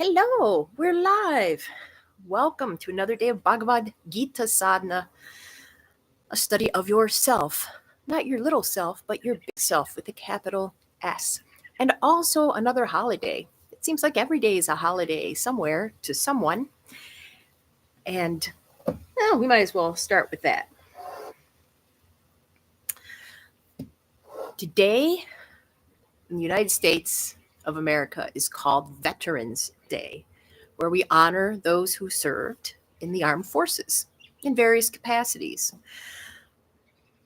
Hello, we're live. Welcome to another day of Bhagavad Gita Sadhana, a study of yourself. Not your little self, but your big self with a capital S. And also another holiday. It seems like every day is a holiday somewhere to someone. And we might as well start with that. Today in the United States of America is called Veterans Day, where we honor those who served in the armed forces in various capacities.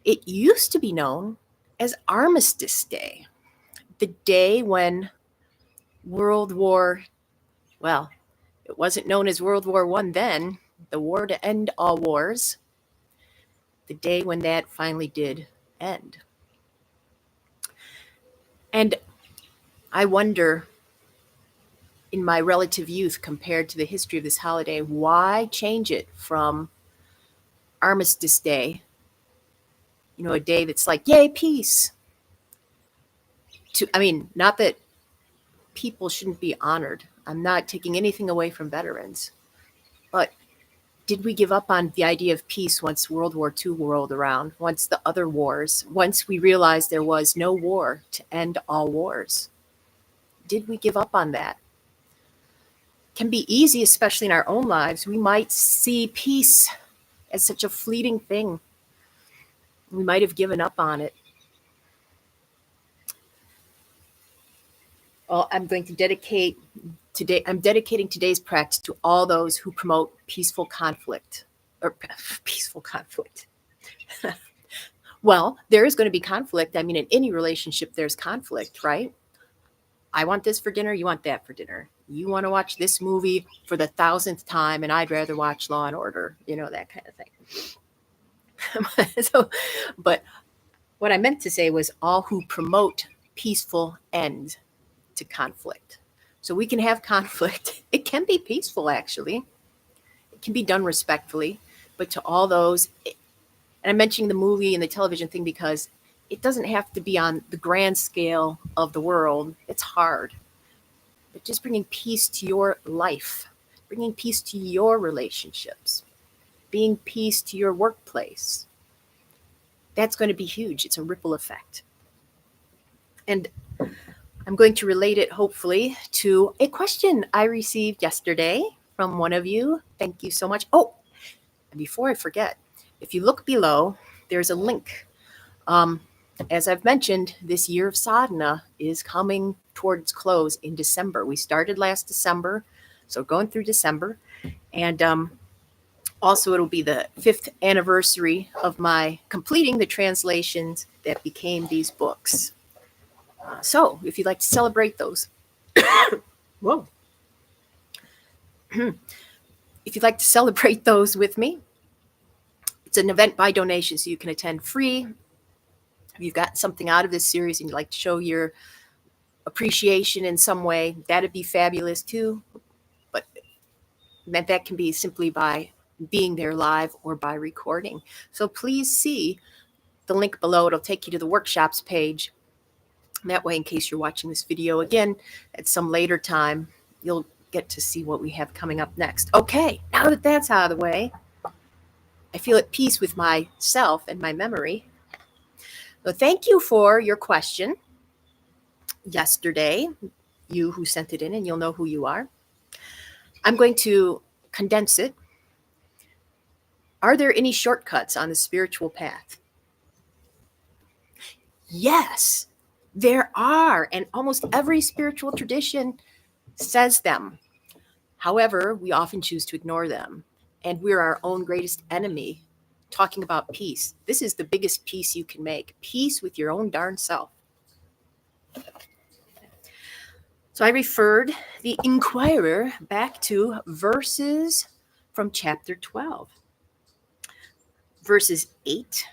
It used to be known as Armistice Day, the day when World War, well, it wasn't known as World War I then, the war to end all wars, the day when that finally did end. And I wonder, in my relative youth compared to the history of this holiday, why change it from Armistice Day, a day that's like, yay, peace, not that people shouldn't be honored. I'm not taking anything away from veterans. But did we give up on the idea of peace once World War II rolled around, once the other wars, once we realized there was no war to end all wars? Did we give up on that? It can be easy, especially in our own lives. We might see peace as such a fleeting thing. We might have given up on it. Well, I'm dedicating today's practice to all those who promote peaceful conflict. Well, there is going to be conflict. In any relationship, there's conflict, right? I want this for dinner. You want that for dinner. You want to watch this movie for the 1,000th time, and I'd rather watch Law and Order, that kind of thing. But what I meant to say was all who promote peaceful end to conflict. So we can have conflict. It can be peaceful, actually. It can be done respectfully. But to all those, and I'm mentioning the movie and the television thing because it doesn't have to be on the grand scale of the world. It's hard. But just bringing peace to your life, bringing peace to your relationships, bringing peace to your workplace, that's going to be huge. It's a ripple effect. And I'm going to relate it, hopefully, to a question I received yesterday from one of you. Thank you so much. Oh, and before I forget, if you look below, there's a link. As I've mentioned, this year of sadhana is coming towards close in December. We started last December, so going through December. And also, it'll be the 5th anniversary of my completing the translations that became these books. So, if you'd like to celebrate those, whoa. If you'd like to celebrate those with me, it's an event by donation, so you can attend free. If you've gotten something out of this series and you'd like to show your appreciation in some way, that'd be fabulous too. But that can be simply by being there live or by recording. So please see the link below. It'll take you to the workshops page. That way, in case you're watching this video again at some later time, you'll get to see what we have coming up next. Okay, now that that's out of the way, I feel at peace with myself and my memory. So thank you for your question yesterday, you who sent it in, and you'll know who you are. I'm going to condense it. Are there any shortcuts on the spiritual path? Yes. There are, and almost every spiritual tradition says them. However, we often choose to ignore them, and we're our own greatest enemy. Talking about peace. This is the biggest peace you can make. Peace with your own darn self. So I referred the inquirer back to verses from chapter 12. Verses 8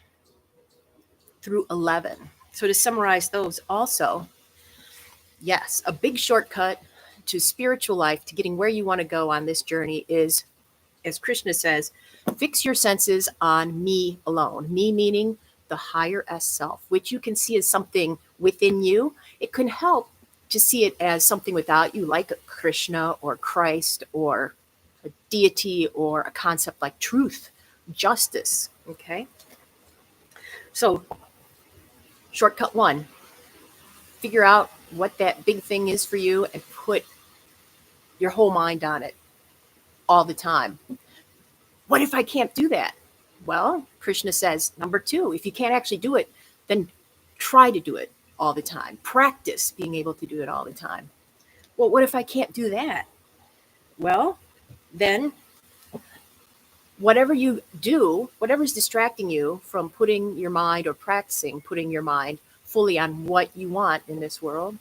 through 11. So to summarize those also, yes, a big shortcut to spiritual life, to getting where you want to go on this journey is, as Krishna says, fix your senses on me alone. Me meaning the higher S self, which you can see as something within you. It can help to see it as something without you, like Krishna or Christ or a deity or a concept like truth, justice. Okay? So, shortcut one, figure out what that big thing is for you and put your whole mind on it all the time. What if I can't do that? Well, Krishna says, number two, if you can't actually do it, then try to do it all the time. Practice being able to do it all the time. Well, what if I can't do that? Well, then whatever you do, whatever's distracting you from putting your mind or practicing putting your mind fully on what you want in this world,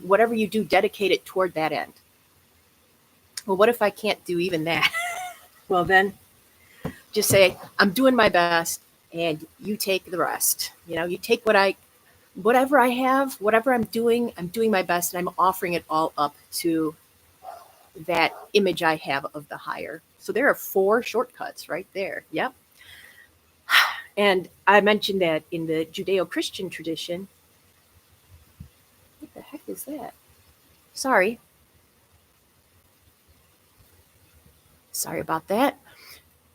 whatever you do, dedicate it toward that end. Well, what if I can't do even that? Well, then just say, I'm doing my best and you take the rest. You take whatever I have, whatever I'm doing my best and I'm offering it all up to that image I have of the higher. So there are 4 shortcuts right there. Yep. And I mentioned that in the Judeo-Christian tradition. What the heck is that? Sorry. Sorry about that.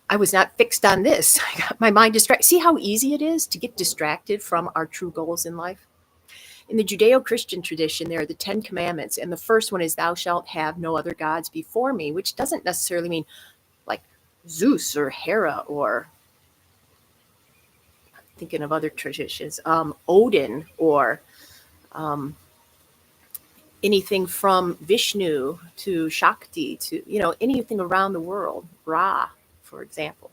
I was not fixed on this. I got my mind distracted. See how easy it is to get distracted from our true goals in life? In the Judeo-Christian tradition, there are the 10 commandments, and the first one is, thou shalt have no other gods before me, which doesn't necessarily mean like Zeus or Hera or, thinking of other traditions, Odin or anything from Vishnu to Shakti to, anything around the world, Ra, for example.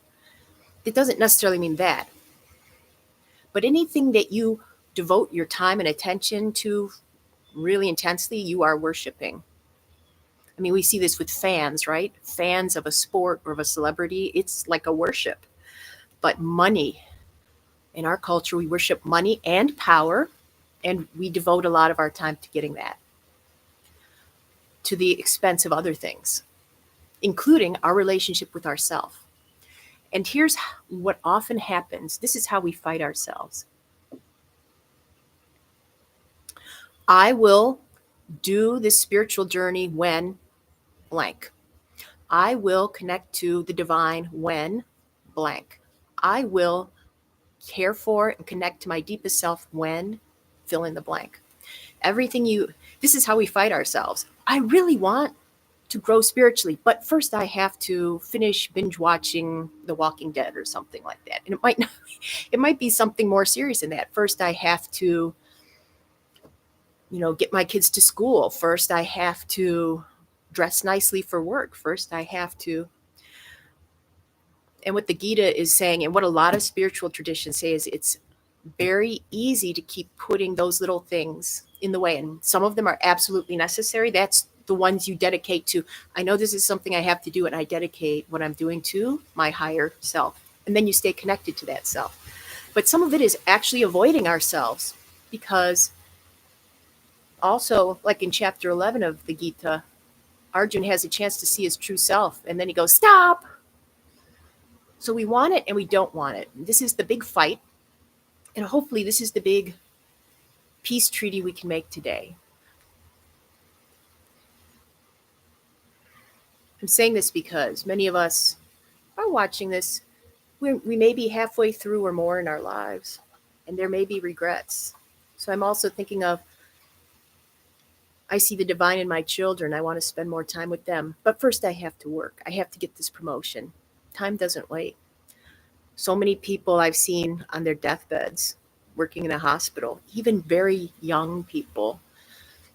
It doesn't necessarily mean that. But anything that you devote your time and attention to really intensely, you are worshiping. I mean, we see this with fans, right? Fans of a sport or of a celebrity, it's like a worship. But money, in our culture, we worship money and power, and we devote a lot of our time to getting that, to the expense of other things, including our relationship with ourselves. And here's what often happens. This is how we fight ourselves. I will do this spiritual journey when blank. I will connect to the divine when blank. I will care for and connect to my deepest self when fill in the blank. This is how we fight ourselves. I really want to grow spiritually, but first I have to finish binge watching The Walking Dead or something like that. And it might be something more serious than that. First I have to, get my kids to school. First I have to dress nicely for work. First I have to. And what the Gita is saying, and what a lot of spiritual traditions say, is it's very easy to keep putting those little things in the way. And some of them are absolutely necessary. That's the ones you dedicate to. I know this is something I have to do, and I dedicate what I'm doing to my higher self. And then you stay connected to that self. But some of it is actually avoiding ourselves, because also, like in chapter 11 of the Gita, Arjun has a chance to see his true self, and then he goes, stop. So we want it and we don't want it. This is the big fight. And hopefully this is the big peace treaty we can make today. I'm saying this because many of us are watching this. We may be halfway through or more in our lives, and there may be regrets. So I'm also thinking of, I see the divine in my children. I want to spend more time with them. But first I have to work. I have to get this promotion. Time doesn't wait. So many people I've seen on their deathbeds, working in a hospital, even very young people,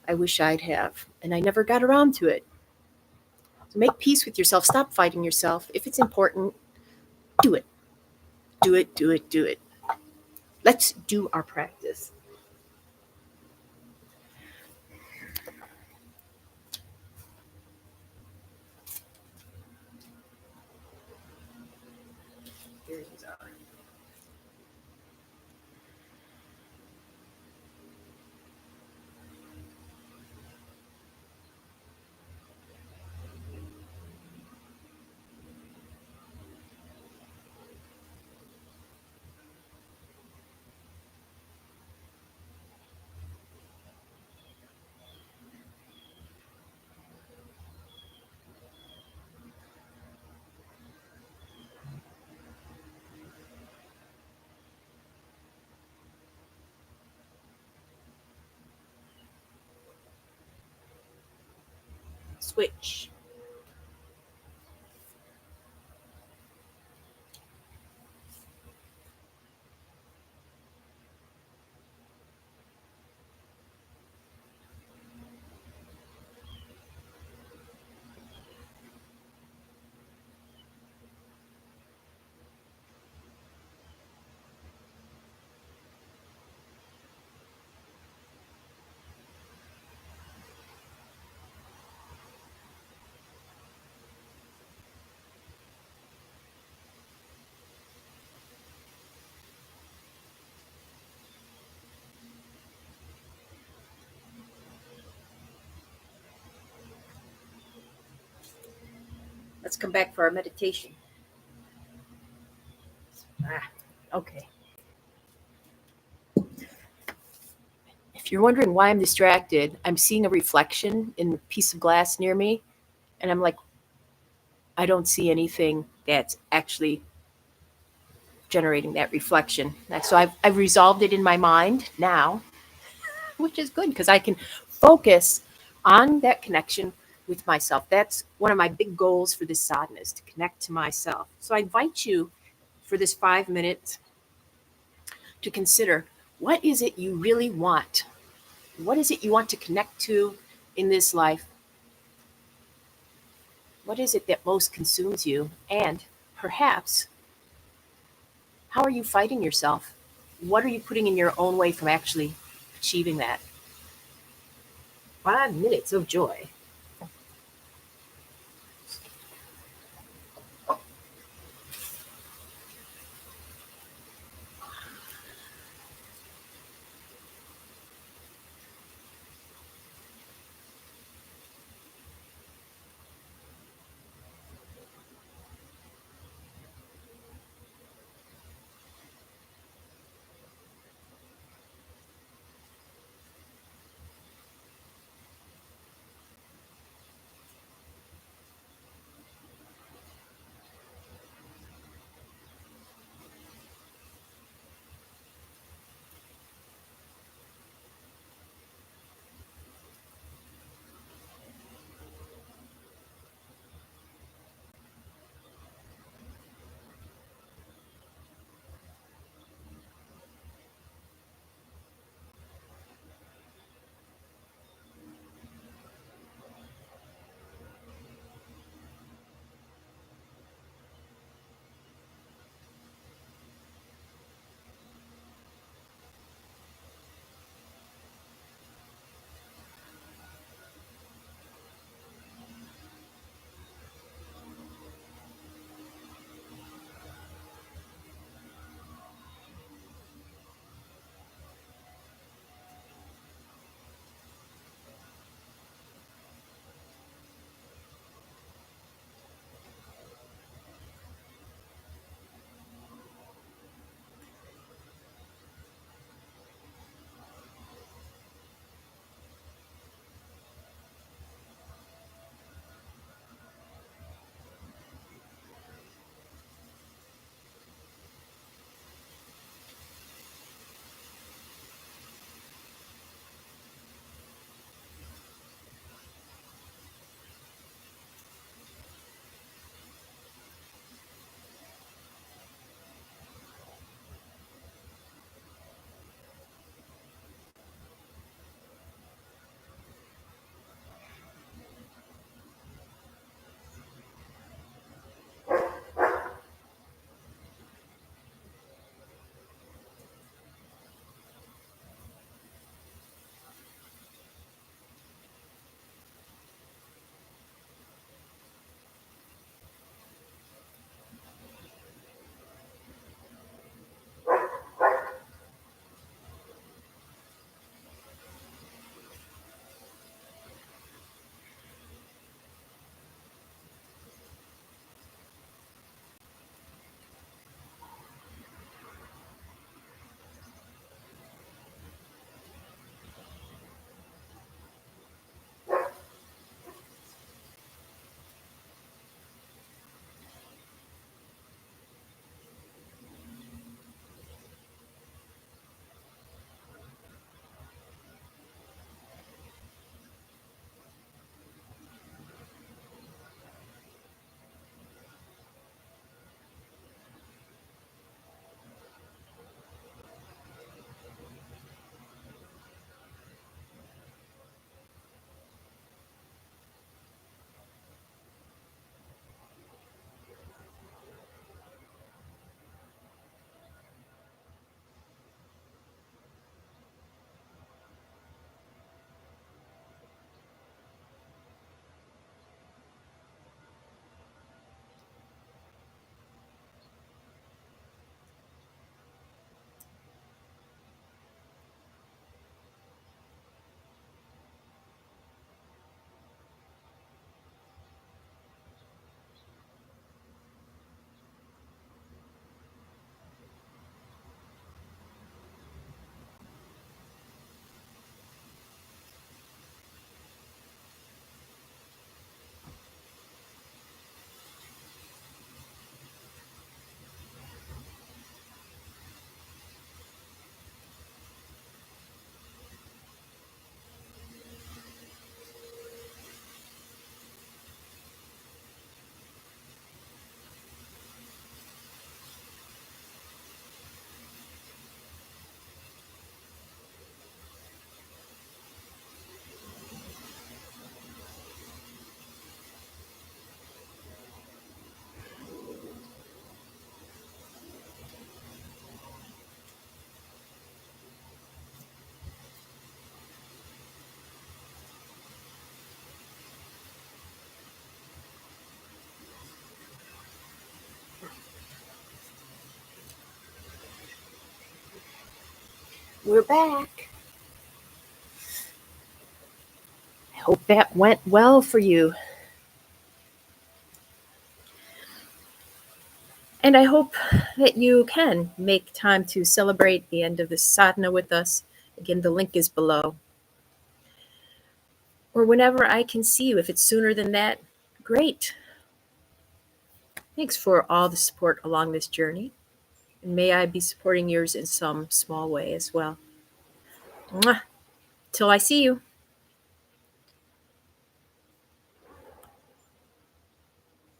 I wish I'd have. And I never got around to it. So make peace with yourself. Stop fighting yourself. If it's important, do it. Do it, do it, do it. Let's do our practice. Here's our. switch. Let's come back for our meditation. Okay. If you're wondering why I'm distracted, I'm seeing a reflection in the piece of glass near me, and I'm like, I don't see anything that's actually generating that reflection. So I've resolved it in my mind now, which is good because I can focus on that connection with myself. That's one of my big goals for this sadhana, is to connect to myself. So I invite you for this 5 minutes to consider, what is it you really want? What is it you want to connect to in this life? What is it that most consumes you? And perhaps, how are you fighting yourself? What are you putting in your own way from actually achieving that? 5 minutes of joy. We're back. I hope that went well for you. And I hope that you can make time to celebrate the end of this sadhana with us. Again, the link is below. Or whenever I can see you. If it's sooner than that, great. Thanks for all the support along this journey. And may I be supporting yours in some small way as well. Mwah. Till I see you.